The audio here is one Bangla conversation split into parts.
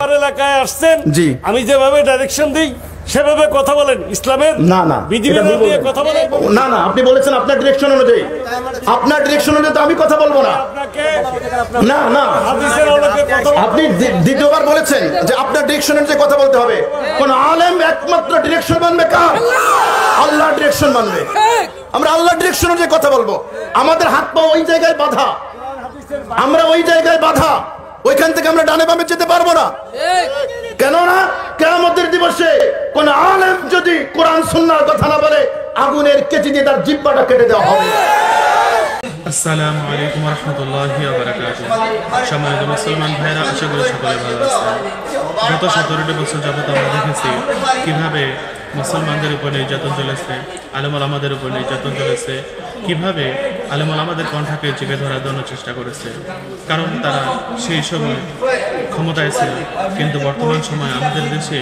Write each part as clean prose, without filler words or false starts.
আমার এলাকায় আসছেন, জি আমি যেভাবে ডাইরেকশন দিই সেভাবে কথা বলেন, ইসলামের না বিধিবিধান নিয়ে কথা বলেন। না আপনি বলেছেন আপনার ডিরেকশন অনুযায়ী, আপনার ডিরেকশন অনুযায়ী তো আমি কথা বলবো না। না হাদিসের আলোকে কথা আপনি দ্বিতীয়বার বলেছেন যে আপনার ডিরেকশন অনুযায়ী কথা বলতে হবে। কোন আলেম একমাত্র ডিরেকশন মানবে কার? আল্লাহ ডিরেকশন মানবে। আমরা আল্লাহ ডিরেকশন অনুযায়ী কথা বলবো। আমাদের হাত পা ওই জায়গায় বাধা, আমরা ওই জায়গায় বাধা, ওইখান থেকে আমরা ডানে বামে যেতে পারবো না। কেননা কিয়ামতের দিবসে কোন আলেম যদি কোরআন সুন্নাহর কথা না বলে আগুনের কেচি দিয়ে তার জিহ্বাটা কেটে দেওয়া হবে। আসসালামু আলাইকুম ওয়া রাহমাতুল্লাহি ওয়া বারাকাতুহু। সম্মানিত মুসলমান ভাইরা, আশা করি সকলে ভালো আছেন। গত 17টি বছর যাবত আমরা দেখেছি কিভাবে মুসলমানদের উপর নির্যাতন চলেছে, আলেম ওলামাদের উপর নির্যাতন চলেছে, কিভাবে আলেম ওলামাদের কণ্ঠকে চেপে ধরার জন্য চেষ্টা করেছে। কারণ তারা সেই সময় ক্ষমতায় ছিল, কিন্তু বর্তমান সময় আমাদের দেশে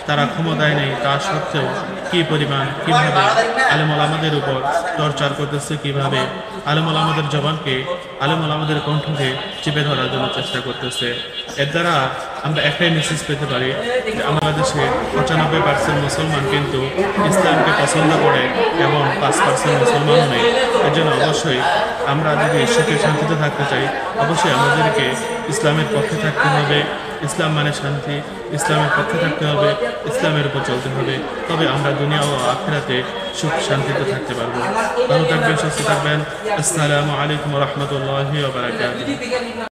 তারা ক্ষমতায় নেই, তা সত্ত্বেও কী পরিমাণ কীভাবে আলেম ওলামাদের উপর টর্চার করতেছে, কীভাবে আলেম ওলামাদের জবানকে, আলেম ওলামাদের কণ্ঠকে চেপে ধরার জন্য চেষ্টা করতেছে। এর দ্বারা আমরা একটাই মেসেজ পেতে পারি যে আমাদের দেশে 95% মুসলমান কিন্তু ইসলামকে পছন্দ করে এবং 5% মুসলমানও নেই। এর জন্য অবশ্যই আমরা যদি সুখে শান্তিতে থাকতে চাই, অবশ্যই আমাদেরকে ইসলামের পক্ষে থাকতে হবে। ইসলাম মানে শান্তি, ইসলামের পক্ষে থাকতে হবে, ইসলামের উপর চলতে হবে, তবে আমরা দুনিয়া ও আখিরাতে সুখ শান্তিতে থাকতে পারবো। ভালো থাকবেন, সুস্থ থাকবেন। আসসালামু আলাইকুম ওয়া রাহমাতুল্লাহি ওয়া বারাকাতুহু।